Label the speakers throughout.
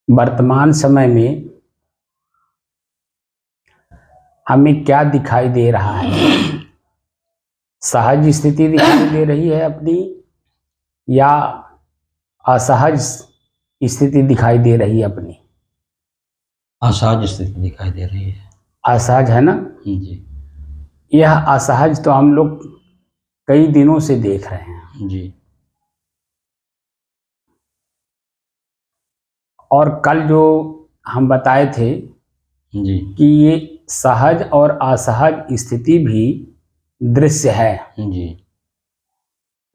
Speaker 1: वर्तमान समय में हमें क्या दिखाई दे रहा है? सहज स्थिति दिखाई दे रही है अपनी, या असहज स्थिति दिखाई दे रही है अपनी?
Speaker 2: असहज स्थिति दिखाई दे रही है।
Speaker 1: असहज है ना
Speaker 2: जी
Speaker 1: यह असहज तो हम लोग कई दिनों से देख रहे हैं।
Speaker 2: जी
Speaker 1: और कल जो हम बताए थे
Speaker 2: जी
Speaker 1: कि ये सहज और असहज स्थिति भी दृश्य है।
Speaker 2: जी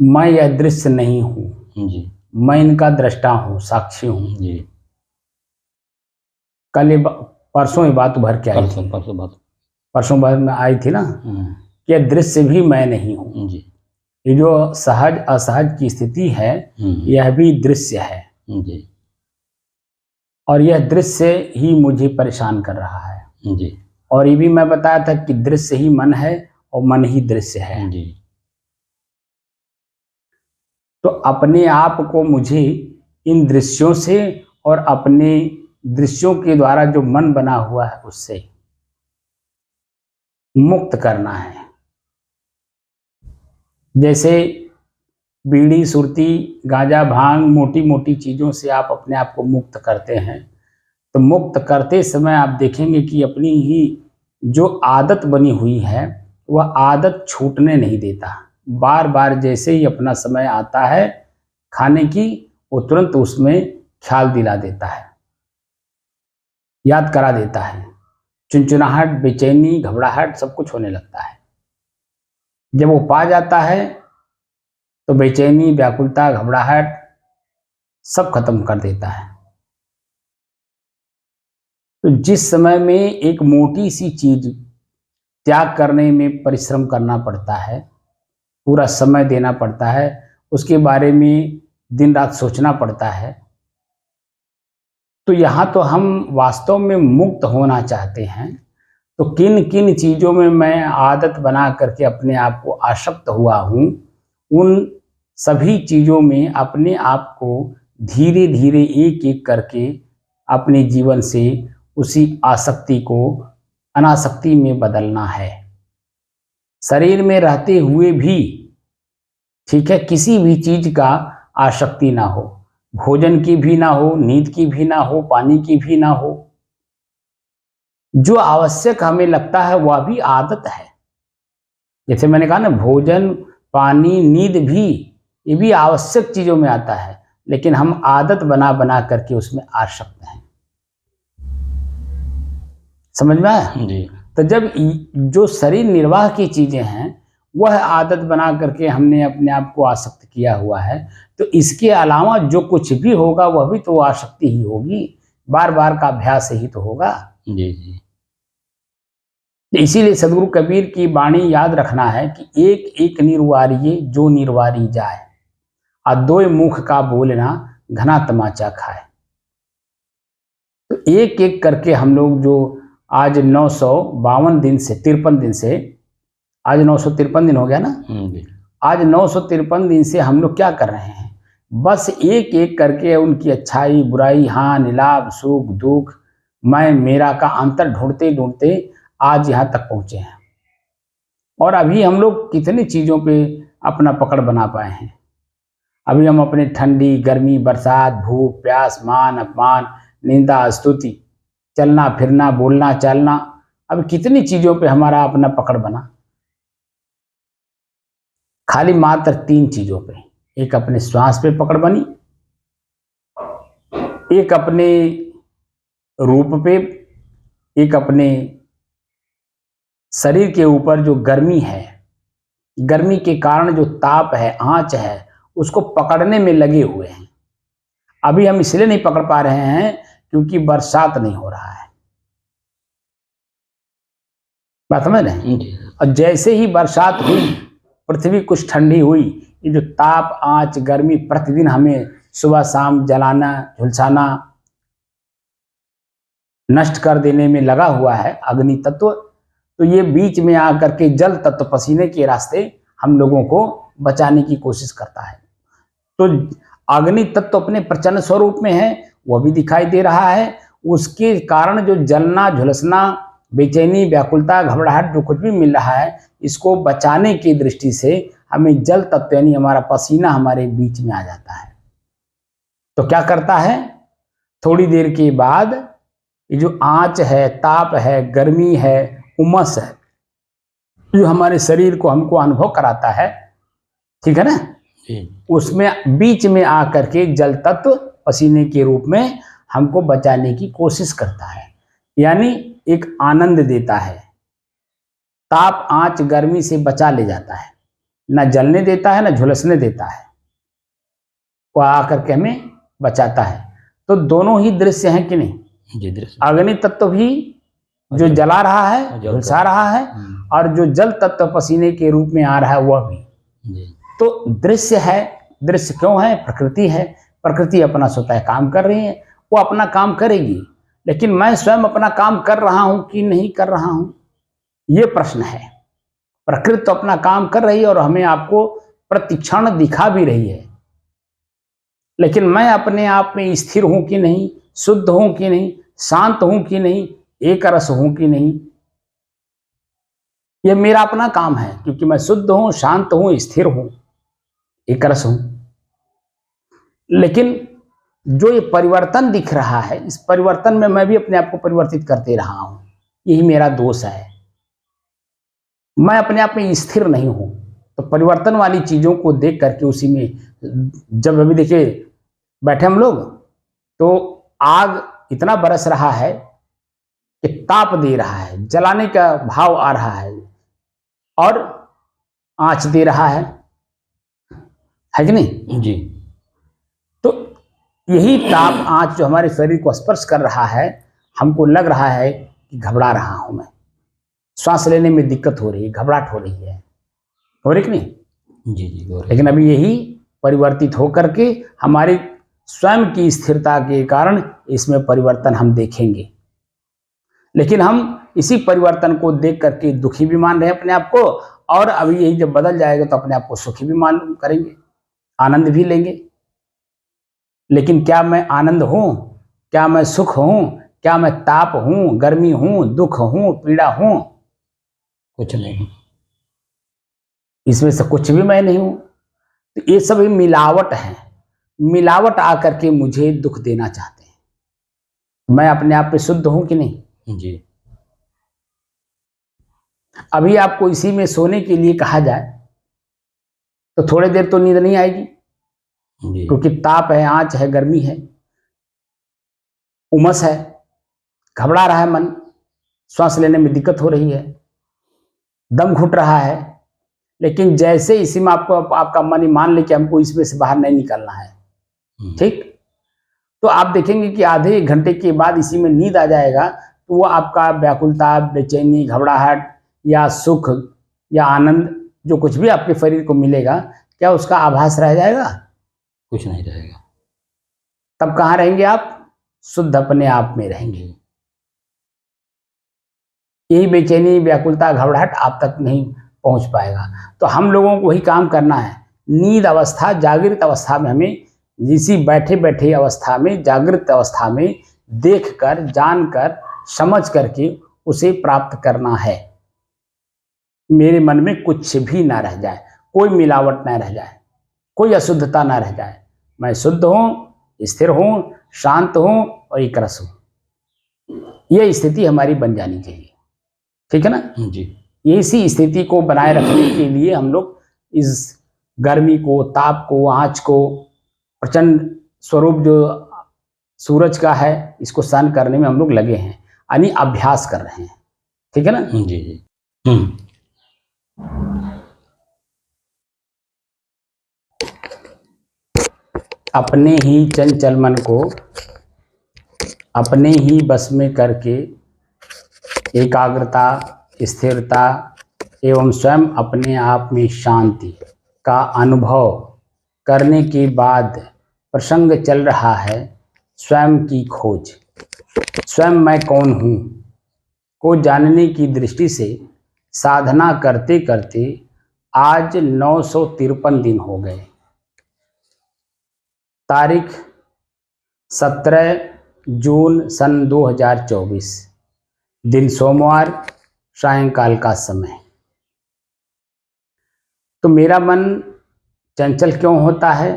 Speaker 1: मैं यह दृश्य नहीं हूँ,
Speaker 2: जी
Speaker 1: मैं इनका दृष्टा हूँ, साक्षी हूँ।
Speaker 2: जी
Speaker 1: कल ये परसों ये बात उभर के आई
Speaker 2: परसों
Speaker 1: थी,
Speaker 2: परसों बात।
Speaker 1: परसों बात में आई थी ना कि यह दृश्य भी मैं नहीं हूँ।
Speaker 2: जी
Speaker 1: ये जो सहज असहज की स्थिति है यह भी दृश्य है,
Speaker 2: जी
Speaker 1: और यह दृश्य ही मुझे परेशान कर रहा है।
Speaker 2: जी
Speaker 1: और ये भी मैं बताया था कि दृश्य ही मन है और मन ही दृश्य है।
Speaker 2: जी
Speaker 1: तो अपने आप को मुझे इन दृश्यों से और अपने दृश्यों के द्वारा जो मन बना हुआ है उससे मुक्त करना है। जैसे बीड़ी सुरती गांजा भांग मोटी मोटी चीज़ों से आप अपने आप को मुक्त करते हैं, तो मुक्त करते समय आप देखेंगे कि अपनी ही जो आदत बनी हुई है वह आदत छूटने नहीं देता। बार बार जैसे ही अपना समय आता है खाने की, वो तुरंत उसमें ख्याल दिला देता है, याद करा देता है। चुनचुनाहट, बेचैनी, घबराहट सब कुछ होने लगता है। जब वो पा जाता है तो बेचैनी, व्याकुलता, घबराहट सब खत्म कर देता है। तो जिस समय में एक मोटी सी चीज त्याग करने में परिश्रम करना पड़ता है, पूरा समय देना पड़ता है, उसके बारे में दिन रात सोचना पड़ता है, तो यहाँ तो हम वास्तव में मुक्त होना चाहते हैं। तो किन किन चीज़ों में मैं आदत बना करके अपने आप को आसक्त हुआ हूँ, उन सभी चीज़ों में अपने आप को धीरे धीरे एक एक करके अपने जीवन से उसी आसक्ति को अनासक्ति में बदलना है। शरीर में रहते हुए भी ठीक है, किसी भी चीज का आसक्ति ना हो, भोजन की भी ना हो, नींद की भी ना हो, पानी की भी ना हो। जो आवश्यक हमें लगता है वह भी आदत है। जैसे मैंने कहा ना, भोजन, पानी, नींद भी, ये भी आवश्यक चीजों में आता है, लेकिन हम आदत बना बना करके उसमें आसक्त हैं। समझ में आया?
Speaker 2: जी
Speaker 1: तो जब जो शरीर निर्वाह की चीजें हैं वह आदत बना करके हमने अपने आप को आसक्त किया हुआ है, तो इसके अलावा जो कुछ भी होगा वह भी तो आसक्ति ही होगी, बार बार का अभ्यास ही तो होगा।
Speaker 2: जी जी
Speaker 1: इसीलिए सदगुरु कबीर की वाणी याद रखना है कि एक एक निर्वारिये जो निर्वारी जाए, और दो मुख का बोलना घना तमाचा खाए। तो एक एक करके हम लोग जो आज 952 दिन से 53 दिन से, आज 953 दिन हो गया ना,
Speaker 2: जी
Speaker 1: आज 953 दिन से हम लोग क्या कर रहे हैं? बस एक एक करके उनकी अच्छाई बुराई, हानि लाभ, सुख दुख, मैं मेरा का अंतर ढूंढते ढूंढते आज यहाँ तक पहुँचे हैं। और अभी हम लोग कितनी चीज़ों पे अपना पकड़ बना पाए हैं। अभी हम अपने ठंडी गर्मी, बरसात, भूख प्यास, मान अपमान, निंदा स्तुति, चलना फिरना, बोलना चालना, अब कितनी चीज़ों पे हमारा अपना पकड़ बना। खाली मात्र 3 चीज़ों पे, एक अपने श्वास पे पकड़ बनी, एक अपने रूप पे, एक अपने शरीर के ऊपर जो गर्मी है, गर्मी के कारण जो ताप है, आंच है, उसको पकड़ने में लगे हुए हैं। अभी हम इसलिए नहीं पकड़ पा रहे हैं क्योंकि बरसात नहीं हो रहा है। बात समझ रहे हैं?
Speaker 2: जी
Speaker 1: और जैसे ही बरसात हुई, पृथ्वी कुछ ठंडी हुई, ये जो ताप आंच गर्मी प्रतिदिन हमें सुबह शाम जलाना झुलसाना नष्ट कर देने में लगा हुआ है अग्नि तत्व, तो ये बीच में आकर के जल तत्व पसीने के रास्ते हम लोगों को बचाने की कोशिश करता है। तो अग्नि तत्व अपने प्रचंड स्वरूप में है, वो भी दिखाई दे रहा है। उसके कारण जो जलना, झुलसना, बेचैनी, व्याकुलता, घबराहट जो कुछ भी मिल रहा है, इसको बचाने की दृष्टि से हमें जल तत्व यानी हमारा पसीना हमारे बीच में आ जाता है। तो क्या करता है, थोड़ी देर के बाद ये जो आंच है, ताप है, गर्मी है, उमस है, जो हमारे शरीर को हमको अनुभव कराता है, ठीक है ना, उसमें बीच में आकर के जल तत्व पसीने के रूप में हमको बचाने की कोशिश करता है, यानी एक आनंद देता है। ताप, आंच, गर्मी से बचा ले जाता है, ना जलने देता है ना झुलसने देता है, वो आकर के हमें बचाता है। तो दोनों ही दृश्य हैं कि नहीं?
Speaker 2: जी दृश्य।
Speaker 1: अग्नि तत्व भी जो जला रहा है, झुलसा रहा है, और जो जल तत्व पसीने के रूप में आ रहा है वह भी। तो दृश्य है। दृश्य क्यों है? प्रकृति है। प्रकृति अपना स्वतः काम कर रही है, वो अपना काम करेगी, लेकिन मैं स्वयं अपना काम कर रहा हूं कि नहीं कर रहा हूं, ये प्रश्न है। प्रकृति तो अपना काम कर रही है और हमें आपको प्रतिक्षण दिखा भी रही है, लेकिन मैं अपने आप में स्थिर हूं कि नहीं, शुद्ध हूं कि नहीं, शांत हूं कि नहीं, एक रस हूं कि नहीं, यह मेरा अपना काम है, क्योंकि मैं शुद्ध हूं, शांत हूं, स्थिर हूं, एक रस हूं। लेकिन जो ये परिवर्तन दिख रहा है, इस परिवर्तन में मैं भी अपने आप को परिवर्तित करते रहा हूं, यही मेरा दोष है। मैं अपने आप में स्थिर नहीं हूं। तो परिवर्तन वाली चीजों को देख करके उसी में, जब अभी देखिए बैठे हम लोग, तो आग इतना बरस रहा है कि ताप दे रहा है, जलाने का भाव आ रहा है, और आंच दे रहा है कि नहीं?
Speaker 2: जी।
Speaker 1: तो यही ताप, आंच जो हमारे शरीर को स्पर्श कर रहा है, हमको लग रहा है कि घबरा रहा हूं मैं, श्वास लेने में दिक्कत हो रही है, घबराहट हो रही है, हो रही कि नहीं?
Speaker 2: जी जी हो रही।
Speaker 1: लेकिन अभी यही परिवर्तित होकर के हमारी स्वयं की स्थिरता के कारण इसमें परिवर्तन हम देखेंगे। लेकिन हम इसी परिवर्तन को देख करके दुखी भी मान रहे हैं अपने आप को, और अभी यही जब बदल जाएगा तो अपने आप को सुखी भी मान करेंगे, आनंद भी लेंगे। लेकिन क्या मैं आनंद हूं? क्या मैं सुख हूं? क्या मैं ताप हूं, गर्मी हूं, दुख हूं, पीड़ा हूं?
Speaker 2: कुछ नहीं।
Speaker 1: इसमें से कुछ भी मैं नहीं हूं। तो ये सब मिलावट है। मिलावट आकर के मुझे दुख देना चाहते हैं। मैं अपने आप में शुद्ध हूं कि नहीं?
Speaker 2: जी।
Speaker 1: अभी आपको इसी में सोने के लिए कहा जाए तो थोड़ी देर तो नींद नहीं आएगी,
Speaker 2: जी।
Speaker 1: क्योंकि ताप है, आंच है, गर्मी है, उमस है, घबरा रहा है मन, श्वास लेने में दिक्कत हो रही है, दम घुट रहा है। लेकिन जैसे इसी में आपको आपका मन ही मान ले कि हमको इसमें से बाहर नहीं निकलना है, ठीक, तो आप देखेंगे कि आधे एक घंटे के बाद इसी में नींद आ जाएगा, तो वो आपका व्याकुलता, बेचैनी, घबराहट या सुख या आनंद जो कुछ भी आपके शरीर को मिलेगा, क्या उसका आभास रह जाएगा?
Speaker 2: कुछ नहीं रहेगा।
Speaker 1: तब कहाँ रहेंगे आप? शुद्ध अपने आप में रहेंगे। यही बेचैनी, व्याकुलता, घबराहट आप तक नहीं पहुंच पाएगा। तो हम लोगों को वही काम करना है। नींद अवस्था, जागृत अवस्था में हमें, इसी बैठे बैठे अवस्था में, जागृत अवस्था में देखकर, जानकर, समझ करके उसे प्राप्त करना है। मेरे मन में कुछ भी ना रह जाए, कोई मिलावट ना रह जाए, कोई अशुद्धता ना रह जाए। मैं शुद्ध हूँ, स्थिर हूँ, शांत हूँ और एक रस हूँ। यह स्थिति हमारी बन जानी चाहिए, ठीक है ना?
Speaker 2: जी।
Speaker 1: इसी स्थिति को बनाए रखने के लिए हम लोग इस गर्मी को, ताप को, आँच को, प्रचंड स्वरूप जो सूरज का है, इसको सहन करने में हम लोग लगे हैं, यानी अभ्यास कर रहे हैं, ठीक है ना?
Speaker 2: जी जी।
Speaker 1: अपने ही चंचल मन को अपने ही बस में करके एकाग्रता, स्थिरता एवं स्वयं अपने आप में शांति का अनुभव करने के बाद प्रसंग चल रहा है स्वयं की खोज। स्वयं मैं कौन हूँ को जानने की दृष्टि से साधना करते करते आज 953 दिन हो गए। तारीख 17 जून सन 2024, दिन सोमवार, सायंकाल का समय। तो मेरा मन चंचल क्यों होता है?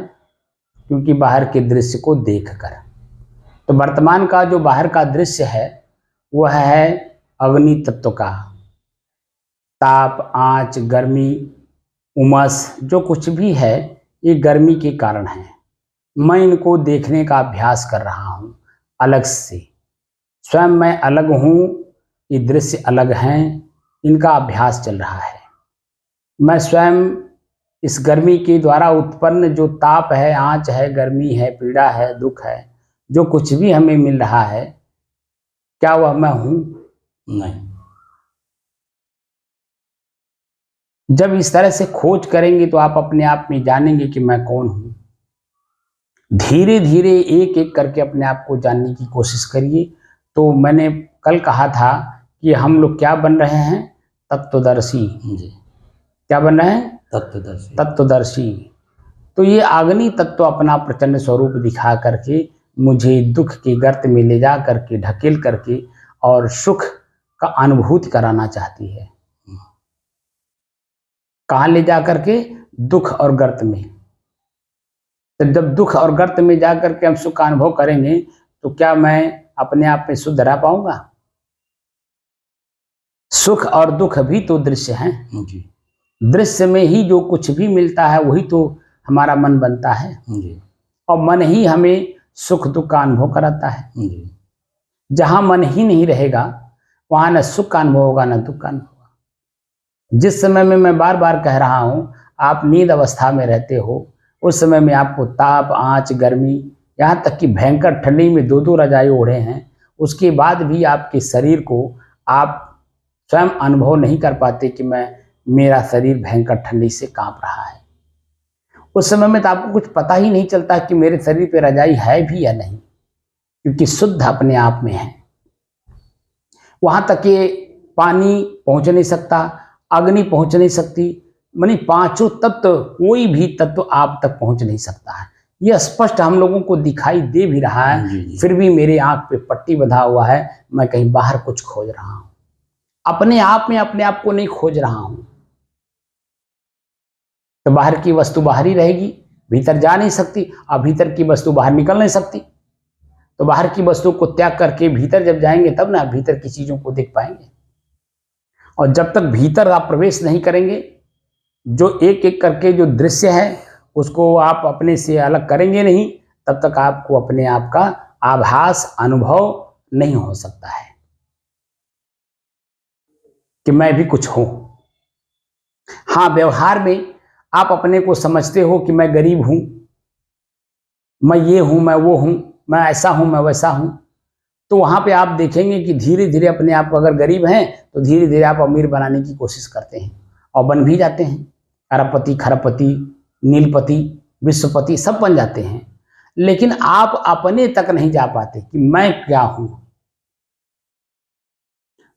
Speaker 1: क्योंकि बाहर के दृश्य को देखकर। तो वर्तमान का जो बाहर का दृश्य है वह है अग्नि तत्व का। ताप, आंच, गर्मी, उमस जो कुछ भी है ये गर्मी के कारण है। मैं इनको देखने का अभ्यास कर रहा हूँ अलग से। स्वयं मैं अलग हूँ, ये दृश्य अलग हैं, इनका अभ्यास चल रहा है। मैं स्वयं इस गर्मी के द्वारा उत्पन्न जो ताप है, आंच है, गर्मी है, पीड़ा है, दुख है, जो कुछ भी हमें मिल रहा है, क्या वह मैं हूँ?
Speaker 2: नहीं।
Speaker 1: जब इस तरह से खोज करेंगे तो आप अपने आप में जानेंगे कि मैं कौन हूँ। धीरे धीरे एक एक करके अपने आप को जानने की कोशिश करिए। तो मैंने कल कहा था कि हम लोग क्या बन रहे हैं? तत्वदर्शी।
Speaker 2: जी।
Speaker 1: क्या बन रहे हैं?
Speaker 2: तत्वदर्शी।
Speaker 1: तत्वदर्शी। तो ये अग्नि तत्व अपना प्रचंड स्वरूप दिखा करके मुझे दुख के गर्त में ले जा करके, ढकेल करके और सुख का अनुभूति कराना चाहती है। कहाँ ले जा करके? दुख और गर्त में। तो जब दुख और गर्त में जा करके हम सुख का अनुभव करेंगे तो क्या मैं अपने आप में शुद्ध रह पाऊंगा? सुख और दुख भी तो दृश्य हैं।
Speaker 2: जी।
Speaker 1: दृश्य में ही जो कुछ भी मिलता है वही तो हमारा मन बनता है।
Speaker 2: जी।
Speaker 1: और मन ही हमें सुख दुख का अनुभव कराता है।
Speaker 2: जी।
Speaker 1: जहां मन ही नहीं रहेगा वहां न सुख का अनुभव होगा न दुख का अनुभव होगा। जिस समय में मैं बार बार कह रहा हूं आप नींद अवस्था में रहते हो, उस समय में आपको ताप, आंच, गर्मी, यहाँ तक कि भयंकर ठंडी में 2-2 रजाई ओढ़े हैं, उसके बाद भी आपके शरीर को आप स्वयं अनुभव नहीं कर पाते कि मेरा शरीर भयंकर ठंडी से कांप रहा है। उस समय में तो आपको कुछ पता ही नहीं चलता कि मेरे शरीर पे रजाई है भी या नहीं, क्योंकि शुद्ध अपने आप में है। वहां तक कि पानी पहुंच नहीं सकता, अग्नि पहुंच नहीं सकती, मानी पांचों तत्व, कोई भी तत्व आप तक पहुंच नहीं सकता है। यह स्पष्ट हम लोगों को दिखाई दे भी रहा है।
Speaker 2: जी।
Speaker 1: फिर भी मेरे आंख पे पट्टी बंधा हुआ है, मैं कहीं बाहर कुछ खोज रहा हूं। अपने आप में अपने आप को नहीं खोज रहा हूं। तो बाहर की वस्तु बाहर ही रहेगी, भीतर जा नहीं सकती, और भीतर की वस्तु बाहर निकल नहीं सकती। तो बाहर की वस्तु को त्याग करके भीतर जब जाएंगे तब ना भीतर की चीजों को देख पाएंगे। और जब तक भीतर आप प्रवेश नहीं करेंगे, जो एक एक करके जो दृश्य है उसको आप अपने से अलग करेंगे नहीं, तब तक आपको अपने आप का आभास, अनुभव नहीं हो सकता है कि मैं भी कुछ हूं। हाँ, व्यवहार में आप अपने को समझते हो कि मैं गरीब हूं, मैं ये हूं, मैं वो हूं, मैं ऐसा हूं, मैं वैसा हूं। तो वहां पे आप देखेंगे कि धीरे धीरे अपने आप को, अगर गरीब हैं तो धीरे धीरे आप अमीर बनाने की कोशिश करते हैं और बन भी जाते हैं। अरबपति, खरबपति, नीलपति, विश्वपति सब बन जाते हैं। लेकिन आप अपने तक नहीं जा पाते कि मैं क्या हूं।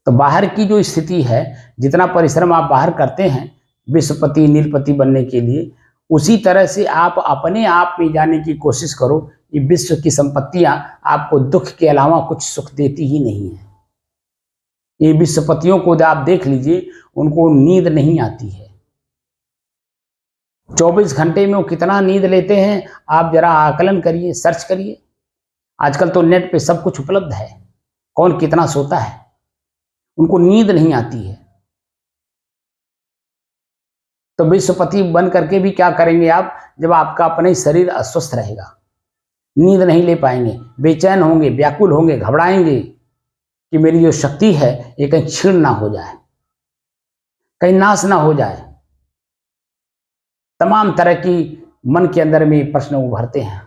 Speaker 1: तो बाहर की जो स्थिति है, जितना परिश्रम आप बाहर करते हैं विश्वपति, नीलपति बनने के लिए, उसी तरह से आप अपने आप में जाने की कोशिश करो। ये विश्व की संपत्तियां आपको दुख के अलावा कुछ सुख देती ही नहीं है। ये विश्वपतियों को आप देख लीजिए, उनको नींद नहीं आती है। 24 घंटे में वो कितना नींद लेते हैं, आप जरा आकलन करिए, सर्च करिए। आजकल तो नेट पे सब कुछ उपलब्ध है, कौन कितना सोता है। उनको नींद नहीं आती है। तो विश्वपति बन करके भी क्या करेंगे आप, जब आपका अपना ही शरीर अस्वस्थ रहेगा, नींद नहीं ले पाएंगे, बेचैन होंगे, व्याकुल होंगे, घबराएंगे कि मेरी जो शक्ति है ये कहीं क्षीण ना हो जाए, कहीं नाश ना हो जाए। तमाम तरह की मन के अंदर में प्रश्न उभरते हैं।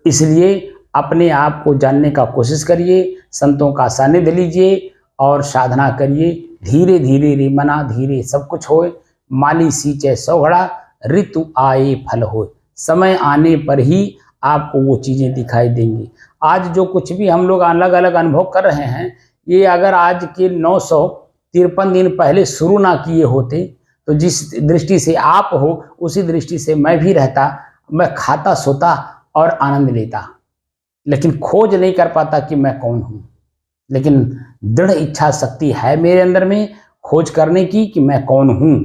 Speaker 1: इसलिए अपने आप को जानने का कोशिश करिए, संतों का सानिध्य लीजिए और साधना करिए। धीरे धीरे रे मना धीरे सब कुछ होए, माली सींचे सौघड़ा, ऋतु आए फल होए। समय आने पर ही आपको वो चीज़ें दिखाई देंगी। आज जो कुछ भी हम लोग अलग अलग अनुभव कर रहे हैं, ये अगर आज के 953 दिन पहले शुरू ना किए होते तो जिस दृष्टि से आप हो उसी दृष्टि से मैं भी रहता, मैं खाता सोता और आनंद लेता, लेकिन खोज नहीं कर पाता कि मैं कौन हूं। लेकिन दृढ़ इच्छा शक्ति है मेरे अंदर में खोज करने की कि मैं कौन हूं।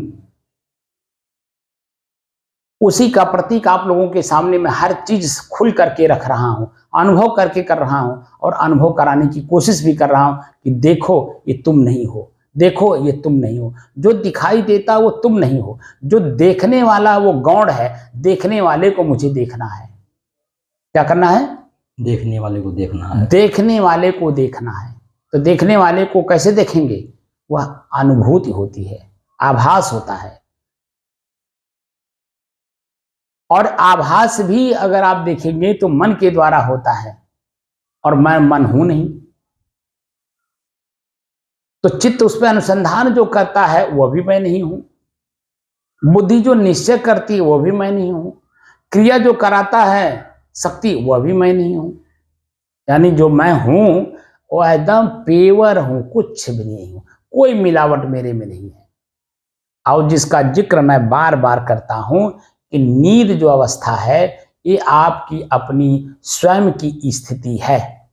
Speaker 1: उसी का प्रतीक आप लोगों के सामने मैं हर चीज खुल करके रख रहा हूं, अनुभव करके कर रहा हूं और अनुभव कराने की कोशिश भी कर रहा हूं कि देखो ये तुम नहीं हो, देखो ये तुम नहीं हो। जो दिखाई देता वो तुम नहीं हो, जो देखने वाला वो गौण है, देखने वाले को मुझे देखना है। क्या करना है?
Speaker 2: देखने वाले को देखना है।
Speaker 1: देखने वाले को देखना है। तो देखने वाले को कैसे देखेंगे? वह अनुभूति होती है, आभास होता है। और आभास भी अगर आप देखेंगे तो मन के द्वारा होता है, और मैं मन हूं नहीं। तो चित्त उस पर अनुसंधान जो करता है वह भी मैं नहीं हूं। बुद्धि जो निश्चय करती है वह भी मैं नहीं हूं। क्रिया जो कराता है शक्ति वह भी मैं नहीं हूं। यानी जो मैं हूं वो एकदम पेवर हूं, कुछ भी नहीं हूं, कोई मिलावट मेरे में नहीं है। और जिसका जिक्र मैं बार बार करता हूं कि नींद जो अवस्था है ये आपकी अपनी स्वयं की स्थिति है,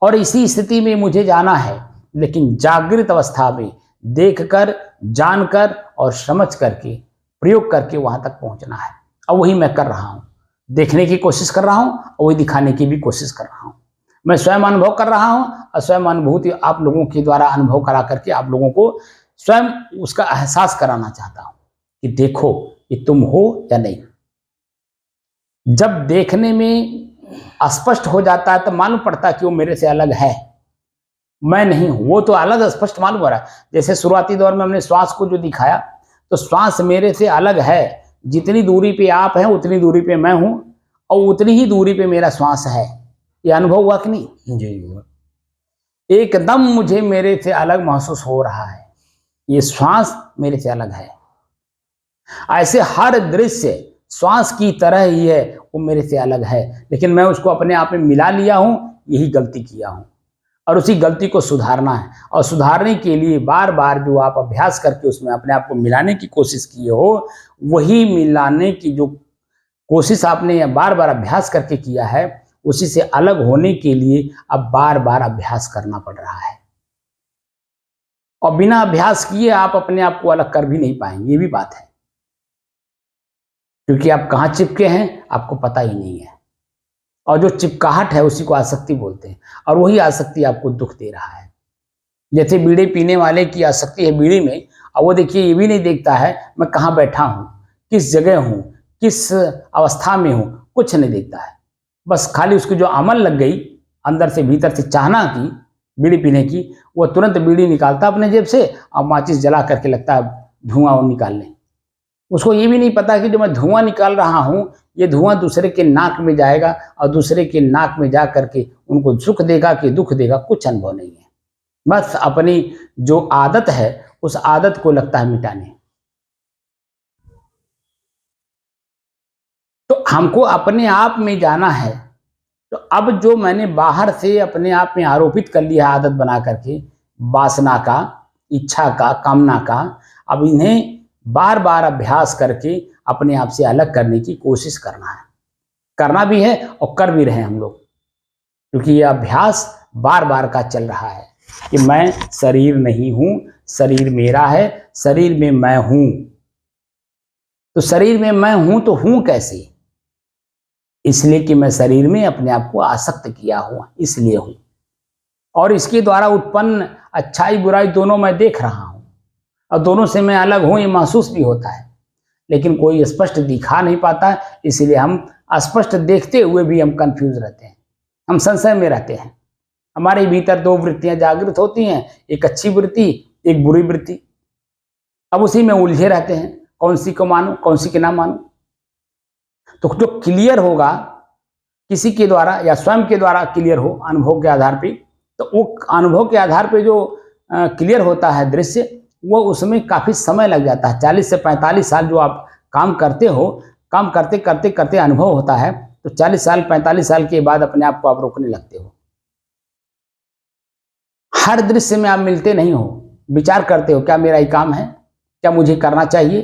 Speaker 1: और इसी स्थिति में मुझे जाना है। लेकिन जागृत अवस्था में देखकर, जानकर और समझ करके, प्रयोग करके वहां तक पहुंचना है। और वही मैं कर रहा हूं, देखने की कोशिश कर रहा हूं और वही दिखाने की भी कोशिश कर रहा हूं। मैं स्वयं अनुभव कर रहा हूं और स्वयं अनुभूति आप लोगों के द्वारा अनुभव करा करके आप लोगों को स्वयं उसका एहसास कराना चाहता हूं कि देखो ये तुम हो या नहीं। जब देखने में स्पष्ट हो जाता है तो मालूम पड़ता है कि वो मेरे से अलग है, मैं नहीं हूं। वो तो अलग स्पष्ट मालूम हो रहा है। जैसे शुरुआती दौर में हमने श्वास को जो दिखाया, तो श्वास मेरे से अलग है। जितनी दूरी पे आप हैं उतनी दूरी पे मैं हूं, और उतनी ही दूरी पे मेरा श्वास है। ये अनुभव हुआ कि नहीं?
Speaker 2: जी हुआ।
Speaker 1: एकदम मुझे मेरे से अलग महसूस हो रहा है, ये श्वास मेरे से अलग है। ऐसे हर दृश्य श्वास की तरह ही है, वो मेरे से अलग है, लेकिन मैं उसको अपने आप में मिला लिया हूं। यही गलती किया हूं, और उसी गलती को सुधारना है। और सुधारने के लिए बार बार जो आप अभ्यास करके उसमें अपने आप को मिलाने की कोशिश किए हो, वही मिलाने की जो कोशिश आपने बार बार अभ्यास करके किया है, उसी से अलग होने के लिए अब बार बार अभ्यास करना पड़ रहा है। और बिना अभ्यास किए आप अपने आप को अलग कर भी नहीं पाएंगे, ये भी बात है। क्योंकि आप कहाँ चिपके हैं आपको पता ही नहीं है, और जो चिपकाहट है उसी को आसक्ति बोलते हैं, और वही आसक्ति आपको दुख दे रहा है। जैसे बीड़ी पीने वाले की आसक्ति है बीड़ी में, और वो देखिए ये भी नहीं देखता है मैं कहाँ बैठा हूँ, किस जगह हूँ, किस अवस्था में हूँ, कुछ नहीं देखता है। बस खाली उसकी जो अमल लग गई अंदर से भीतर से चाहना की बीड़ी पीने की, वो तुरंत बीड़ी निकालता अपने जेब से और माचिस जला करके लगता है धुआं निकालने। उसको ये भी नहीं पता कि जो मैं धुआं निकाल रहा हूँ ये धुआं दूसरे के नाक में जाएगा, और दूसरे के नाक में जा करके उनको सुख देगा कि दुख देगा, कुछ अनुभव नहीं है। बस अपनी जो आदत है उस आदत को लगता है मिटाने। तो हमको अपने आप में जाना है। तो अब जो मैंने बाहर से अपने आप में आरोपित कर लिया आदत बना करके, वासना का, इच्छा का, कामना का, अब इन्हें बार बार अभ्यास करके अपने आप से अलग करने की कोशिश करना है। करना भी है और कर भी रहे हैं हम लोग, क्योंकि ये अभ्यास बार बार का चल रहा है कि मैं शरीर नहीं हूं, शरीर मेरा है, शरीर में मैं हूं। तो शरीर में मैं हूं तो हूं कैसे? इसलिए कि मैं शरीर में अपने आप को आसक्त किया हुआ, इसलिए हूं। और इसके द्वारा उत्पन्न अच्छाई बुराई दोनों मैं देख रहा हूं, और दोनों से मैं अलग हूं ये महसूस भी होता है, लेकिन कोई स्पष्ट दिखा नहीं पाता है। इसलिए हम स्पष्ट देखते हुए भी हम कंफ्यूज रहते हैं, हम संशय में रहते हैं। हमारे भीतर दो वृत्तियां जागृत होती हैं, एक अच्छी वृत्ति, एक बुरी वृत्ति। अब उसी में उलझे रहते हैं, कौन सी को मानूं, कौन सी के ना मानूं। तो जो क्लियर होगा किसी के द्वारा या स्वयं के द्वारा क्लियर हो अनुभव के आधार पे, तो वो अनुभव के आधार पे जो क्लियर होता है दृश्य, वो उसमें काफ़ी समय लग जाता है। 40 से 45 साल जो आप काम करते हो, काम करते करते करते अनुभव होता है, तो 40 साल 45 साल के बाद अपने आप को आप रोकने लगते हो। हर दृश्य में आप मिलते नहीं हो, विचार करते हो क्या मेरा ये काम है, क्या मुझे करना चाहिए,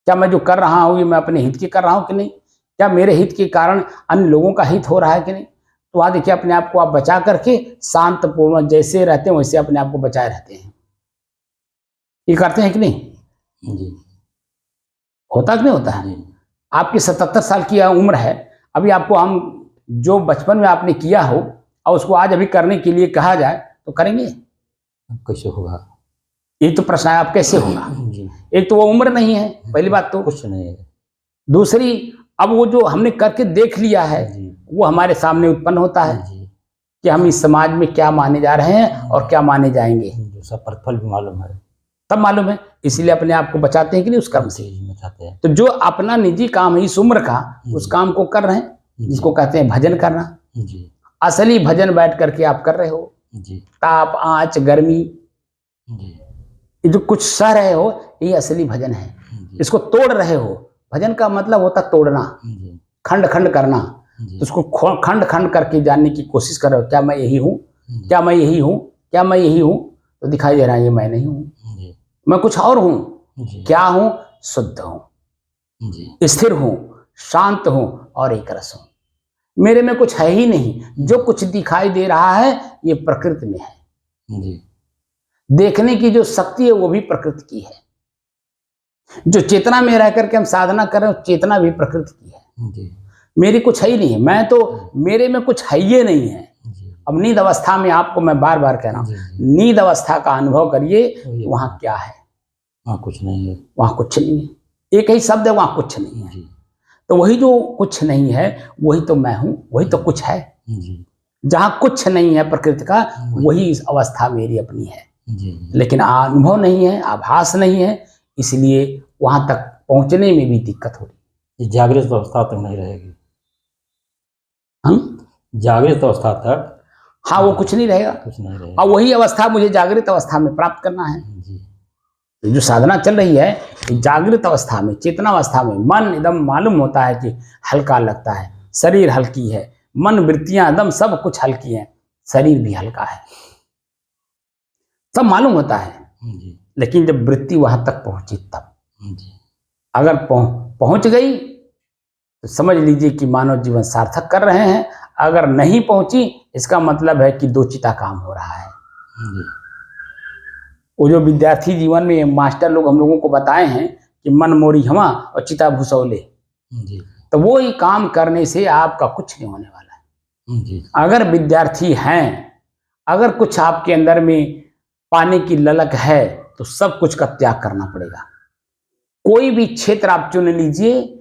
Speaker 1: क्या मैं जो कर रहा हूँ ये मैं अपने हित की कर रहा हूँ कि नहीं, क्या मेरे हित के कारण अन्य लोगों का हित हो रहा है कि नहीं? तो वहाँ देखिए अपने आप को आप बचा करके शांतपूर्ण जैसे रहते हैं वैसे अपने आप को बचाए रहते हैं। ये करते हैं कि नहीं?
Speaker 2: जी
Speaker 1: होता कि नहीं होता है?
Speaker 2: जी
Speaker 1: आपकी 77 साल की उम्र है, अभी आपको हम जो बचपन में आपने किया हो और उसको आज अभी करने के लिए कहा जाए तो करेंगे?
Speaker 2: अब कैसे होगा?
Speaker 1: ये तो प्रश्न है, आप कैसे होगा?
Speaker 2: जी
Speaker 1: एक तो वो उम्र नहीं है, पहली बात तो।
Speaker 2: कुछ नहीं है।
Speaker 1: दूसरी, अब वो जो हमने करके देख लिया है
Speaker 2: जी
Speaker 1: वो हमारे सामने उत्पन्न होता है
Speaker 2: जी
Speaker 1: कि हम इस समाज में क्या माने जा रहे हैं और क्या माने जाएंगे,
Speaker 2: जो सब प्रतिफल भी मालूम है।
Speaker 1: तब मालूम है। इसलिए अपने आप को बचाते हैं कि नहीं उस कर्म से।
Speaker 2: जी में चाहते हैं।
Speaker 1: तो जो अपना निजी काम है इस उम्र का, उस काम को कर रहे हैं, जिसको कहते हैं भजन करना।
Speaker 2: जी
Speaker 1: असली भजन बैठ करके आप कर रहे हो।
Speaker 2: जी
Speaker 1: ताप, आंच, गर्मी,
Speaker 2: जी
Speaker 1: ये जो कुछ सह रहे हो, ये असली भजन है।
Speaker 2: जी
Speaker 1: इसको तोड़ रहे हो। भजन का मतलब होता तोड़ना,
Speaker 2: जी
Speaker 1: खंड खंड करना।
Speaker 2: जी
Speaker 1: तो उसको खंड खंड करके जानने की कोशिश कर रहे हो। क्या मैं यही हूँ? क्या मैं यही हूँ? क्या मैं यही हूँ? तो दिखाई दे रहा है ये मैं नहीं हूँ,
Speaker 2: जी
Speaker 1: मैं कुछ और हूँ।
Speaker 2: जी
Speaker 1: क्या हूँ? शुद्ध हूँ,
Speaker 2: जी
Speaker 1: स्थिर हूँ, शांत हूँ और एक रस हूँ। मेरे में कुछ है ही नहीं। जो कुछ दिखाई दे रहा है ये प्रकृति में है।
Speaker 2: जी
Speaker 1: देखने की जो शक्ति है वो भी प्रकृति की है। जो चेतना में रह करके हम साधना कर रहे हो, चेतना भी प्रकृति की है।
Speaker 2: जी
Speaker 1: मेरी कुछ है ही नहीं है। मैं तो, मेरे में कुछ है ही नहीं है।
Speaker 2: जी
Speaker 1: अब नींद अवस्था में आपको मैं बार बार कह रहा हूँ,
Speaker 2: जी
Speaker 1: नींद अवस्था का अनुभव करिए। वहां क्या है?
Speaker 2: वहाँ कुछ नहीं है।
Speaker 1: वहां कुछ नहीं है। एक ही शब्द है, वहां कुछ नहीं है।
Speaker 2: जी
Speaker 1: तो वही जो कुछ नहीं है वही तो मैं हूं, वही तो कुछ है।
Speaker 2: जी
Speaker 1: जहां कुछ नहीं है प्रकृति का, वही इस अवस्था मेरी अपनी है।
Speaker 2: जी
Speaker 1: लेकिन अनुभव नहीं है, आभास नहीं है, इसलिए वहां तक पहुंचने में भी दिक्कत हो रही
Speaker 2: ये जागृत अवस्था तक नहीं रहेगी।
Speaker 1: है। हम,
Speaker 2: जागृत अवस्था तक
Speaker 1: हाँ, वो कुछ नहीं रहेगा।
Speaker 2: कुछ नहीं रहेगा।
Speaker 1: और वही अवस्था मुझे जागृत अवस्था में प्राप्त करना है।
Speaker 2: जी
Speaker 1: ये जो साधना चल रही है, ये जागृत अवस्था में, चेतना अवस्था में मन एकदम मालूम होता है कि हल्का लगता है, शरीर हल्की है, मन, वृत्तियां एकदम सब कुछ हल्की हैं, शरीर भी हल्का है, सब मालूम होता है।
Speaker 2: जी
Speaker 1: लेकिन जब वृत्ति वहां तक पहुंची तब,
Speaker 2: जी
Speaker 1: अगर पहुंच गई तो समझ लीजिए कि मानव जीवन सार्थक कर रहे हैं। अगर नहीं पहुंची, इसका मतलब है कि दो चिता काम हो रहा है।
Speaker 2: जी
Speaker 1: वो जो विद्यार्थी जीवन में मास्टर लोग हम लोगों को बताए हैं कि मन मोरी हवा और चिता भूसौले,
Speaker 2: जी
Speaker 1: तो वो ही काम करने से आपका कुछ नहीं होने वाला है।
Speaker 2: जी
Speaker 1: अगर विद्यार्थी हैं, अगर कुछ आपके अंदर में पाने की ललक है, तो सब कुछ का त्याग करना पड़ेगा। कोई भी क्षेत्र आप चुन लीजिए,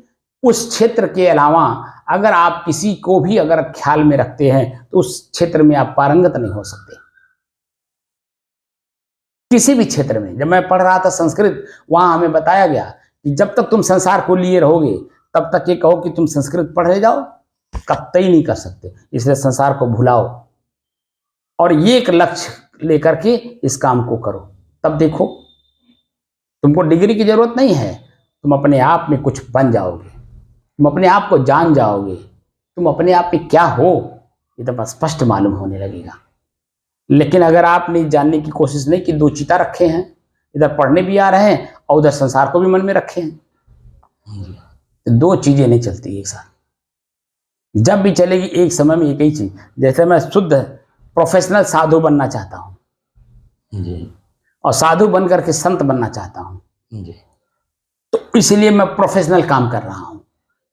Speaker 1: उस क्षेत्र के अलावा अगर आप किसी को भी अगर ख्याल में रखते हैं तो उस क्षेत्र में आप पारंगत नहीं हो सकते। किसी भी क्षेत्र में, जब मैं पढ़ रहा था संस्कृत, वहां हमें बताया गया कि जब तक तुम संसार को लिए रहोगे तब तक ये कहो कि तुम संस्कृत पढ़े जाओ, कतई नहीं कर सकते। इसलिए संसार को भुलाओ और ये एक लक्ष्य लेकर के इस काम को करो। तब देखो, तुमको डिग्री की जरूरत नहीं है, तुम अपने आप में कुछ बन जाओगे, तुम अपने आप को जान जाओगे, तुम अपने आप में क्या हो एकदम स्पष्ट मालूम होने लगेगा। लेकिन अगर आपने जानने की कोशिश नहीं की, दो चिता रखे हैं, इधर पढ़ने भी आ रहे हैं और उधर संसार को भी मन में रखे हैं, तो दो चीजें नहीं चलती एक साथ। जब भी चलेगी एक समय में एक ही चीज। जैसे मैं शुद्ध प्रोफेशनल साधु बनना चाहता हूँ
Speaker 2: जी
Speaker 1: और साधु बन करके संत बनना चाहता हूँ,
Speaker 2: जी
Speaker 1: तो इसलिए मैं प्रोफेशनल काम कर रहा हूँ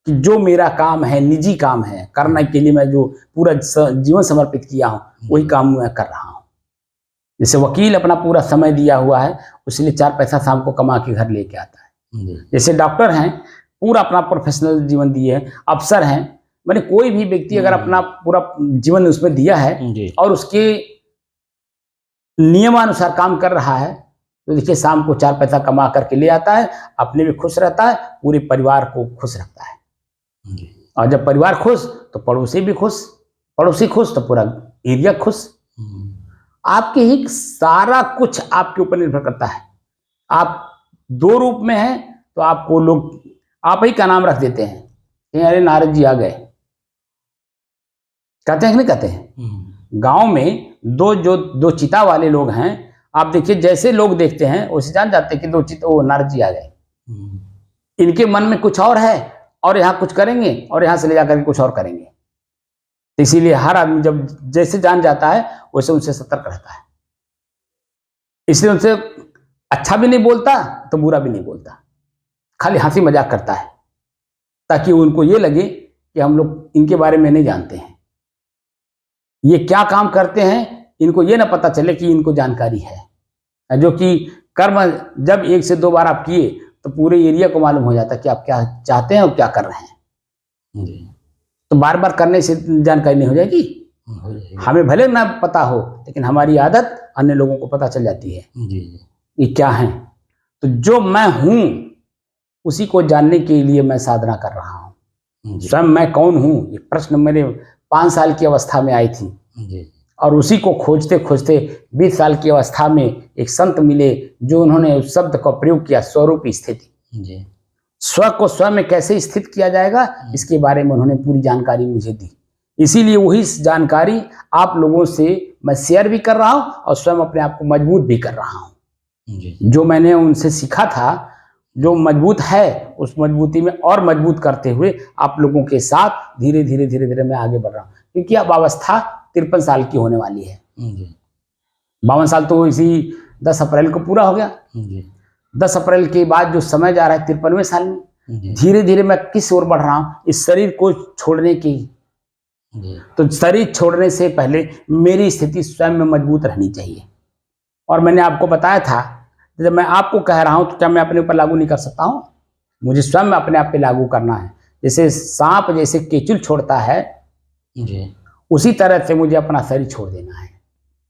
Speaker 1: कि जो मेरा काम है, निजी काम है, करने के लिए मैं जो पूरा जीवन समर्पित किया हूँ वही काम मैं कर रहा हूँ। जैसे वकील अपना पूरा समय दिया हुआ है, इसलिए 4 पैसा शाम को कमा के घर लेके आता है।
Speaker 2: जी
Speaker 1: जैसे डॉक्टर हैं, पूरा अपना प्रोफेशनल जीवन दिए हैं। अफसर हैं, मैंने कोई भी व्यक्ति अगर अपना पूरा जीवन उसमें दिया है
Speaker 2: जी
Speaker 1: और उसके नियमानुसार काम कर रहा है, तो देखिए शाम को 4 पैसा कमा करके ले आता है, अपने भी खुश रहता है, पूरे परिवार को खुश रखता है।
Speaker 2: जी
Speaker 1: और जब परिवार खुश तो पड़ोसी भी खुश, पड़ोसी खुश तो पूरा एरिया खुश। आपके ही सारा कुछ आपके ऊपर निर्भर करता है। आप 2 रूप में हैं तो आपको लोग आप ही का नाम रख देते हैं कि अरे नारद जी आ गए, कहते हैं कि नहीं कहते हैं। गांव में दो चिता वाले लोग हैं, आप देखिए जैसे लोग देखते हैं वैसे जान जाते हैं कि 2 चिता, वो नारद जी आ गए। इनके मन में कुछ और है और यहाँ कुछ करेंगे और यहाँ से ले जाकर के कुछ और करेंगे। तो इसीलिए हर आदमी जब जैसे जान जाता है वैसे उनसे सतर्क रहता है। इसलिए उनसे अच्छा भी नहीं बोलता तो बुरा भी नहीं बोलता, खाली हंसी मजाक करता है, ताकि उनको ये लगे कि हम लोग इनके बारे में नहीं जानते हैं, ये क्या काम करते हैं, इनको ये ना पता चले कि इनको जानकारी है। जो कि कर्म जब 1 से 2 बार आप किए तो पूरे एरिया को मालूम हो जाता है कि आप क्या चाहते हैं और क्या कर रहे हैं।
Speaker 2: जी।
Speaker 1: तो बार बार करने से जानकारी नहीं हो जाएगी।
Speaker 2: हो जाएगी।
Speaker 1: हमें भले ना पता हो, लेकिन हमारी आदत अन्य लोगों को पता चल जाती है
Speaker 2: जी जी।
Speaker 1: ये क्या है। तो जो मैं हूं उसी को जानने के लिए मैं साधना कर रहा हूं।
Speaker 2: जी
Speaker 1: स्वयं मैं कौन हूं, ये प्रश्न मेरे 5 साल की अवस्था में आई थी,
Speaker 2: जी।
Speaker 1: और उसी को खोजते खोजते 20 साल की अवस्था में एक संत मिले जो उन्होंने उस शब्द का प्रयोग किया, स्वरूप स्थिति।
Speaker 2: जी।
Speaker 1: स्व को स्व में कैसे स्थित किया जाएगा इसके बारे में उन्होंने पूरी जानकारी मुझे दी। इसीलिए वही जानकारी आप लोगों से मैं शेयर भी कर रहा हूं और स्वयं अपने आप को मजबूत भी कर रहा हूं।
Speaker 2: जी।
Speaker 1: जो मैंने उनसे सीखा था, जो मजबूत है, उस मजबूती में और मजबूत करते हुए आप लोगों के साथ धीरे धीरे धीरे धीरे मैं आगे बढ़ रहा हूँ। क्योंकि अब अवस्था 53 साल की होने वाली है।
Speaker 2: जी।
Speaker 1: 52 साल तो इसी 10 अप्रैल को पूरा हो गया।
Speaker 2: जी।
Speaker 1: 10 अप्रैल के बाद जो समय जा रहा है 53वें साल में,
Speaker 2: जी।
Speaker 1: धीरे धीरे मैं किस ओर बढ़ रहा हूँ, इस शरीर को छोड़ने की।
Speaker 2: जी।
Speaker 1: तो शरीर छोड़ने से पहले मेरी स्थिति स्वयं में मजबूत रहनी चाहिए। और मैंने आपको बताया था, जब मैं आपको कह रहा हूं तो क्या मैं अपने ऊपर लागू नहीं कर सकता हूं? मुझे स्वयं अपने आप पे लागू करना है। जैसे सांप जैसे केचुल छोड़ता है,
Speaker 2: जी।
Speaker 1: उसी तरह से मुझे अपना शरीर छोड़ देना है।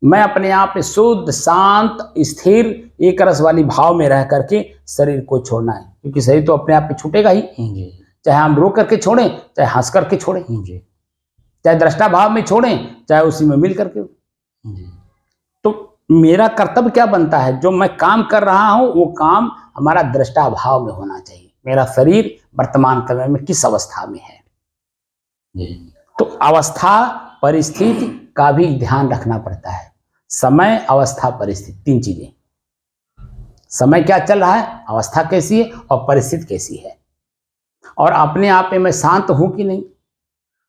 Speaker 1: मैं अपने आप पे शुद्ध, शांत, स्थिर, एक रस वाली भाव में रह करके शरीर को छोड़ना है। क्योंकि शरीर तो अपने आप पे छूटेगा ही,
Speaker 2: जी।
Speaker 1: चाहे हम रो करके छोड़ें, चाहे हंस करके छोड़ें,
Speaker 2: जी।
Speaker 1: चाहे दृष्टा भाव में छोड़ें, चाहे उसी में मिल करके।
Speaker 2: जी।
Speaker 1: तो मेरा कर्तव्य क्या बनता है, जो मैं काम कर रहा हूं वो काम हमारा दृष्टा भाव में होना चाहिए। मेरा शरीर वर्तमान समय में किस अवस्था में है,
Speaker 2: जी।
Speaker 1: तो अवस्था परिस्थिति का भी ध्यान रखना पड़ता है। समय, अवस्था, परिस्थिति, 3 चीजें। समय क्या चल रहा है, अवस्था कैसी है और परिस्थिति कैसी है, और अपने आप में मैं शांत हूं कि नहीं।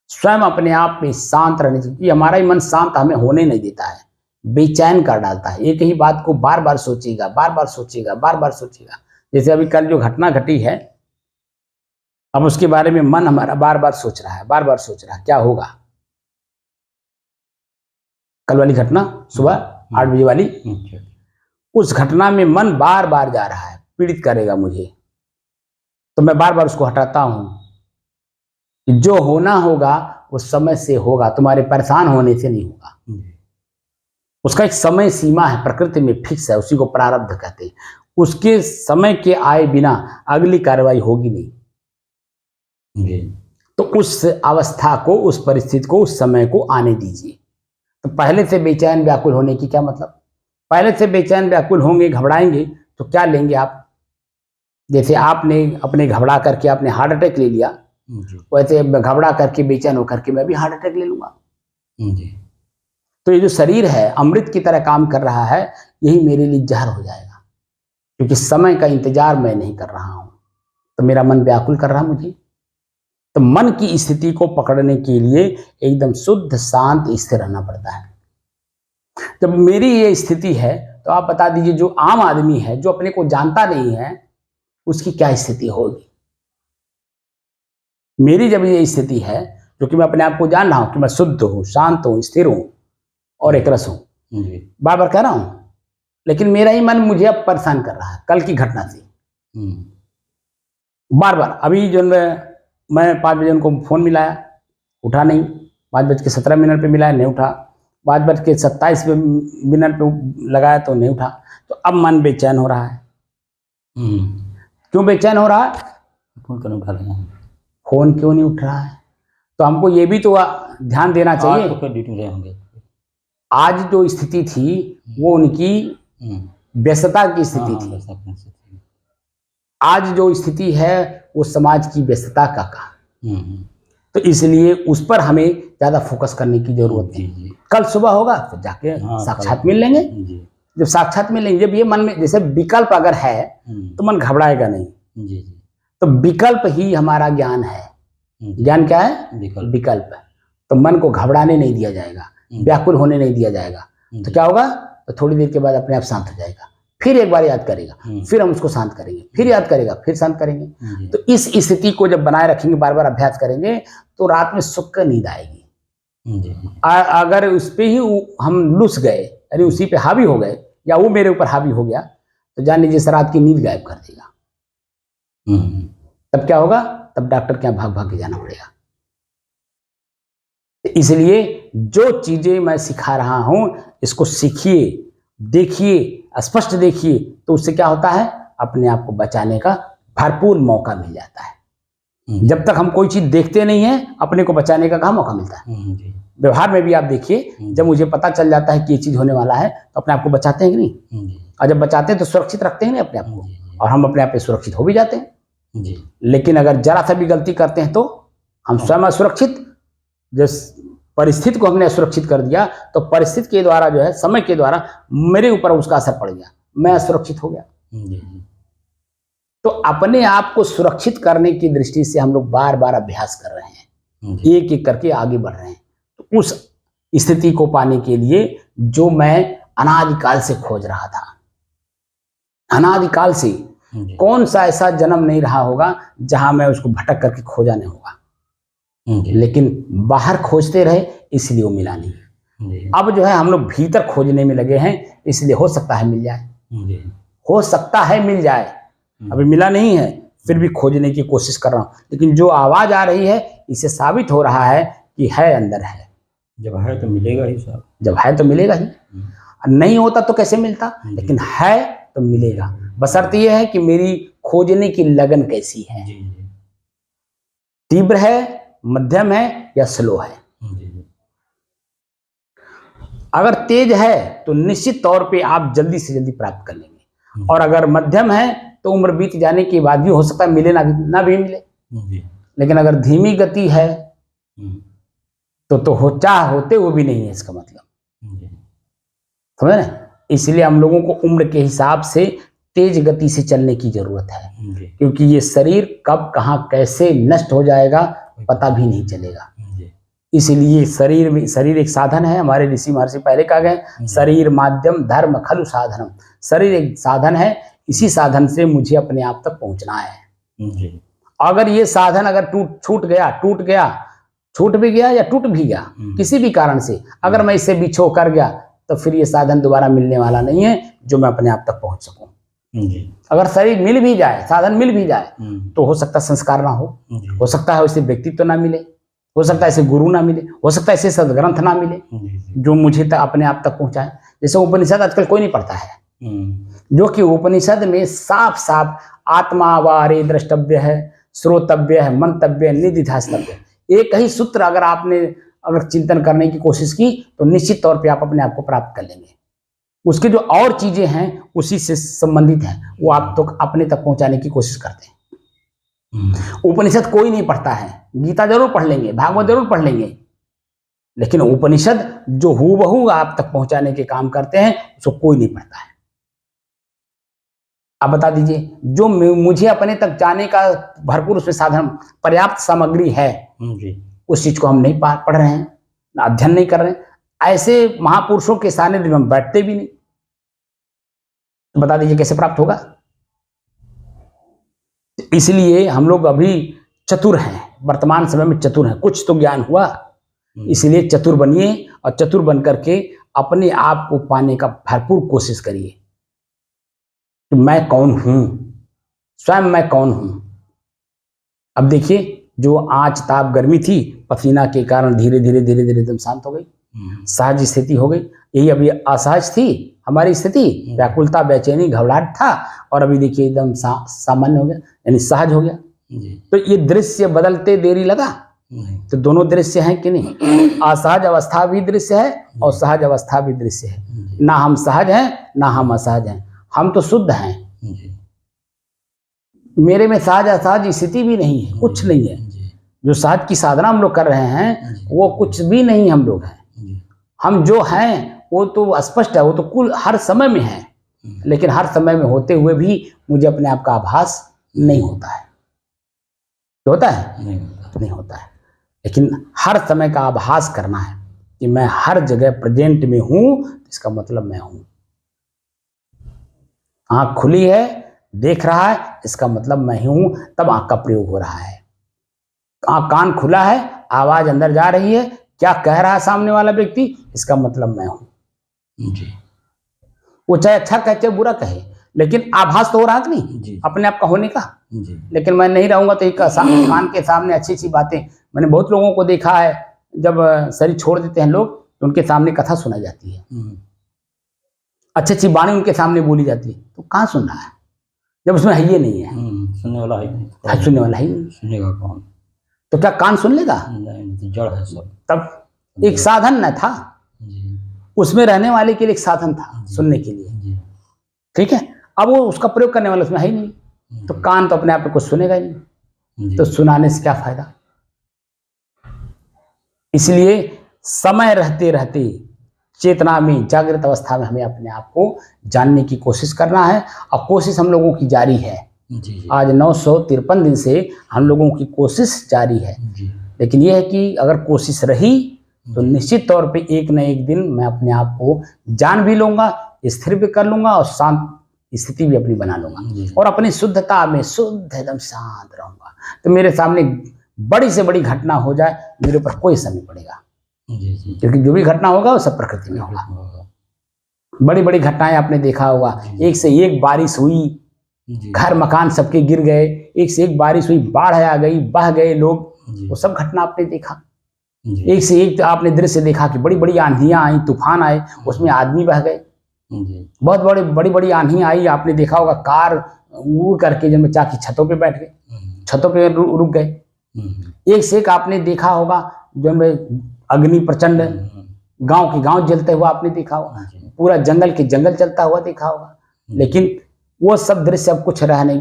Speaker 1: स्वयं अपने आप में शांत रहने चाहिए। हमारा ही मन शांत हमें होने नहीं देता है, बेचैन कर डालता है। एक ही बात को बार बार सोचेगा, बार बार सोचेगा, बार बार सोचेगा। जैसे अभी कल जो घटना घटी है, अब उसके बारे में मन हमारा बार बार सोच रहा है, बार बार सोच रहा है क्या होगा। कल वाली घटना सुबह 8 बजे वाली, उस घटना में मन बार बार जा रहा है, पीड़ित करेगा मुझे। तो मैं बार बार उसको हटाता हूं कि जो होना होगा वो समय से होगा, तुम्हारे परेशान होने से नहीं होगा। उसका एक समय सीमा है, प्रकृति में फिक्स है, उसी को प्रारब्ध कहते हैं। उसके समय के आए बिना अगली कार्रवाई होगी नहीं।
Speaker 2: जी।
Speaker 1: तो उस अवस्था को, उस परिस्थिति को, उस समय को आने दीजिए। तो पहले से बेचैन व्याकुल होने की क्या मतलब। पहले से बेचैन व्याकुल होंगे, घबराएंगे तो क्या लेंगे आप। जैसे आपने अपने घबरा करके आपने हार्ट अटैक ले लिया, वैसे घबरा करके बेचैन होकर के मैं भी हार्ट अटैक ले लूंगा।
Speaker 2: जी।
Speaker 1: तो ये जो शरीर है अमृत की तरह काम कर रहा है, यही मेरे लिए जहर हो जाएगा, क्योंकि समय का इंतजार मैं नहीं कर रहा हूं। तो मेरा मन व्याकुल कर रहा मुझे। तो मन की स्थिति को पकड़ने के लिए एकदम शुद्ध, शांत, स्थिर रहना पड़ता है। जब मेरी ये स्थिति है तो आप बता दीजिए, जो आम आदमी है, जो अपने को जानता नहीं है, उसकी क्या स्थिति होगी। मेरी जब ये स्थिति है, जो कि मैं अपने आप को जान रहा हूं कि मैं शुद्ध हूं, शांत हूं, स्थिर हूं और एक रस हूं, बार बार कह रहा हूं, लेकिन मेरा ही मन मुझे अब परेशान कर रहा है कल की घटना से। बार बार अभी जो मैं 5 बजे उनको फोन मिलाया, उठा नहीं। 5:17 पे मिलाया, नहीं उठा। 5:27 पे लगाया तो नहीं उठा। तो अब मन बेचैन हो रहा है। क्यों बेचैन हो रहा है,
Speaker 2: फोन क्यों उठा रहे हैं,
Speaker 1: फोन क्यों नहीं उठ रहा है। तो हमको ये भी तो ध्यान देना चाहिए।
Speaker 2: तो ड्यूटी में होंगे।
Speaker 1: आज जो स्थिति थी वो उनकी व्यस्तता की स्थिति थी। आज जो स्थिति है वो समाज की व्यस्तता का तो इसलिए उस पर हमें ज्यादा फोकस करने की जरूरत है। कल सुबह होगा तो जाके साक्षात मिल लेंगे। जब साक्षात मिलेंगे, जब ये मन में जैसे विकल्प अगर है तो मन घबराएगा नहीं। तो विकल्प ही हमारा ज्ञान है। ज्ञान क्या है?
Speaker 2: विकल्प।
Speaker 1: विकल्प। तो मन को घबराने नहीं दिया जाएगा, व्याकुल होने नहीं दिया जाएगा। तो क्या होगा? तो थोड़ी देर के बाद अपने आप शांत हो जाएगा, फिर एक बार याद करेगा, फिर हम उसको शांत करेंगे, फिर याद करेगा, फिर शांत करेंगे। तो इस स्थिति को जब बनाए रखेंगे, बार बार अभ्यास करेंगे, तो रात में सुख का नींद आएगी। अगर उस पे ही हम लुस गए, यानी उसी पे हावी हो गए, या वो मेरे ऊपर हावी हो गया, तो जान लीजिए रात की नींद गायब कर देगा। तब क्या होगा? तब डॉक्टर के यहाँ भाग भाग के जाना पड़ेगा। इसलिए जो चीजें मैं सिखा रहा हूं, इसको सीखिए, देखिए, स्पष्ट देखिए, तो उससे क्या होता है? अपने आप को बचाने का भरपूर मौका मिल जाता है। जब तक हम कोई चीज देखते नहीं है, अपने को बचाने का कहाँ मौका मिलता है? व्यवहार में भी आप देखिए, जब मुझे पता चल जाता है कि ये चीज होने वाला है, तो अपने आप को बचाते हैं कि नहीं? और जब बचाते हैं तो सुरक्षित रखते हैं नहीं अपने आप को, और हम अपने आप पे सुरक्षित हो भी जाते हैं। लेकिन अगर जरा सा भी गलती करते हैं तो हम स्वयं असुरक्षित, जिस परिस्थिति को हमने असुरक्षित कर दिया, तो परिस्थिति के द्वारा जो है, समय के द्वारा मेरे ऊपर उसका असर पड़ गया, मैं असुरक्षित हो गया। तो अपने आप को सुरक्षित करने की दृष्टि से हम लोग बार बार अभ्यास कर रहे हैं, एक एक करके आगे बढ़ रहे हैं। तो उस स्थिति को पाने के लिए जो मैं अनादिकाल से खोज रहा था, अनादिकाल से कौन सा ऐसा जन्म नहीं रहा होगा जहां मैं उसको भटक करके खोजा नहीं होगा, लेकिन बाहर खोजते रहे इसलिए वो मिला नहीं। अब जो है हम लोग भीतर खोजने में लगे हैं, इसलिए हो सकता है मिल जाए, हो सकता है मिल जाए। अभी मिला नहीं है, फिर भी खोजने की कोशिश कर रहा हूं, लेकिन जो आवाज आ रही है, इससे साबित हो रहा है कि है, अंदर है।
Speaker 2: जब है तो मिलेगा ही साहब,
Speaker 1: जब है तो मिलेगा ही, नहीं होता तो कैसे मिलता? लेकिन है तो मिलेगा। बशर्ते यह है कि मेरी खोजने की लगन कैसी है, तीव्र है, मध्यम है, या स्लो है। अगर तेज है तो निश्चित तौर पे आप जल्दी से जल्दी प्राप्त कर लेंगे, और अगर मध्यम है तो उम्र बीत जाने के बाद भी हो सकता है मिले ना भी मिले। लेकिन अगर धीमी गति है तो चाह होते हुए भी नहीं है, इसका मतलब समझे ना? इसलिए हम लोगों को उम्र के हिसाब से तेज गति से चलने की जरूरत है, क्योंकि ये शरीर कब कहाँ कैसे नष्ट हो जाएगा पता भी नहीं चलेगा। इसलिए शरीर एक साधन है। हमारे ऋषि महर्षि पहले कहा गए, शरीर माध्यम धर्म खलु साधनम। शरीर एक साधन है, इसी साधन से मुझे अपने आप तक पहुंचना है। अगर ये साधन अगर टूट गया, छूट भी गया या टूट भी गया, किसी भी कारण से अगर मैं इससे बिछो कर गया, तो फिर ये साधन दोबारा मिलने वाला नहीं है जो मैं अपने आप तक पहुंच सकूं। अगर शरीर मिल भी जाए, साधन मिल भी जाए, तो हो सकता है संस्कार ना हो सकता है उससे व्यक्तित्व ना मिले, हो सकता है ऐसे गुरु ना मिले, हो सकता है ऐसे सदग्रंथ ना मिले जो मुझे अपने आप तक पहुंचाए। जैसे उपनिषद आजकल कोई नहीं पढ़ता है, जो कि उपनिषद में साफ साफ आत्मा वारे द्रष्टव्य है, श्रोतव्य है, मंतव्य, निधिध्यास्तव्य, एक ही सूत्र अगर चिंतन करने की कोशिश की तो निश्चित तौर पे आप अपने आप को प्राप्त कर लेंगे। उसके जो और चीजें हैं उसी से संबंधित हैं, वो आप तो अपने तक पहुंचाने की कोशिश करते हैं। उपनिषद कोई नहीं पढ़ता है, गीता जरूर पढ़ लेंगे, भागवत जरूर पढ़ लेंगे, लेकिन उपनिषद जो हूबहू आप तक पहुंचाने के काम करते हैं उसको कोई नहीं पढ़ता है। आप बता दीजिए, जो मुझे अपने तक जाने का भरपूर उसमें साधन पर्याप्त सामग्री है, उस चीज को हम नहीं पढ़ रहे हैं, अध्ययन नहीं कर रहे हैं। ऐसे महापुरुषों के सानिध्य में हम बैठते भी नहीं, तो बता दीजिए कैसे प्राप्त होगा? इसलिए हम लोग अभी चतुर हैं, वर्तमान समय में चतुर हैं, कुछ तो ज्ञान हुआ, इसलिए चतुर बनिए, और चतुर बन करके अपने आप को पाने का भरपूर कोशिश करिए कि मैं कौन हूं, स्वयं मैं कौन हूं। अब देखिए, जो आंच ताप गर्मी थी, पसीना के कारण धीरे धीरे एकदम शांत हो गई, सहज स्थिति हो गई। यही अभी असहज थी हमारी स्थिति, व्याकुलता, बेचैनी, घबराहट था, और अभी देखिए एकदम सामान्य हो गया, यानी सहज हो गया। तो ये दृश्य बदलते देरी लगा, तो दोनों दृश्य हैं कि नहीं? असहज अवस्था भी दृश्य है और सहज अवस्था भी दृश्य है। ना हम सहज हैं ना हम असहज हैं, हम तो शुद्ध हैं। मेरे में सहज असहज स्थिति भी नहीं है, कुछ नहीं है। जो सहज की साधना हम लोग कर रहे हैं वो कुछ भी नहीं हम लोग हैं। हम जो हैं वो तो स्पष्ट है, वो तो कुल हर समय में है, लेकिन हर समय में होते हुए भी मुझे अपने आप का आभास नहीं होता है। होता है?
Speaker 2: नहीं होता।
Speaker 1: नहीं होता है। लेकिन हर समय का आभास करना है कि मैं हर जगह प्रेजेंट में हूं, इसका मतलब मैं हूं। आंख खुली है, देख रहा है, इसका मतलब मैं ही हूं, तब आंख का प्रयोग हो रहा है। कान खुला है, आवाज अंदर जा रही है, क्या कह रहा है सामने वाला व्यक्ति, इसका मतलब मैं हूं।
Speaker 2: जी
Speaker 1: वो चाहे अच्छा कहे चाहे बुरा कहे, लेकिन आभास तो हो रहा कि नहीं
Speaker 2: जी
Speaker 1: अपने आप का होने का।
Speaker 2: जी
Speaker 1: लेकिन मैं नहीं रहूंगा तो एक कान के सामने अच्छी अच्छी बातें, मैंने बहुत लोगों को देखा है, जब शरीर छोड़ देते हैं लोग तो उनके सामने कथा सुनाई जाती है, अच्छी अच्छी वाणी उनके सामने बोली जाती है, तो कहाँ सुन रहा है जब उसमें है ये नहीं है।
Speaker 2: सुनने वाला है नहीं,
Speaker 1: है सुनने वाला ही नहीं,
Speaker 2: सुनेगा कौन?
Speaker 1: तो क्या कान सुन लेगा?
Speaker 2: नहीं, तो जड़ है सब।
Speaker 1: तब एक साधन न था,
Speaker 2: जी
Speaker 1: उसमें रहने वाले के लिए एक साधन था सुनने के लिए,
Speaker 2: जी
Speaker 1: ठीक है। अब वो उसका प्रयोग करने वाला उसमें है ही नहीं, तो कान तो अपने आप में कुछ सुनेगा ही नहीं,
Speaker 2: जी
Speaker 1: तो सुनाने से क्या फायदा। इसलिए समय रहते रहते चेतना में, जागृत अवस्था में हमें अपने आप को जानने की कोशिश करना है, और कोशिश हम लोगों की जारी है।
Speaker 2: जी
Speaker 1: आज 953 दिन से हम लोगों की कोशिश जारी है,
Speaker 2: जी
Speaker 1: लेकिन यह है कि अगर कोशिश रही तो निश्चित तौर पे एक न एक दिन मैं अपने आप को जान भी लूंगा, स्थिर भी कर लूंगा, और शांत स्थिति भी अपनी बना लूंगा, और अपनी शुद्धता में शुद्ध एकदम शांत रहूंगा। तो मेरे सामने बड़ी से बड़ी घटना हो जाए, मेरे ऊपर कोई असर नहीं पड़ेगा,
Speaker 2: जी
Speaker 1: क्योंकि जो भी घटना होगा वो सब प्रकृति में होगा। बड़ी बड़ी घटनाएं आपने देखा होगा, एक से एक बारिश हुई, घर मकान सबके गिर गए, एक से एक बारिश हुई, बाढ़ आ गई, बह गए लोग, वो सब घटना आपने देखा। एक से एक आपने दृश्य देखा कि बड़ी बड़ी आंधियां आई, तूफान आए, उसमें आदमी बह गए। बहुत बड़ी बड़ी आंधी आई, आपने देखा होगा कार उड़ करके जब चाकी छतों पे बैठ गए, छतों पे रुक गए। एक से एक आपने देखा होगा जो अग्नि प्रचंड, गांव के गांव जलते हुआ आपने देखा होगा, पूरा जंगल के जंगल जलता हुआ देखा होगा। लेकिन वो सब दृश्य अब कुछ रह नहीं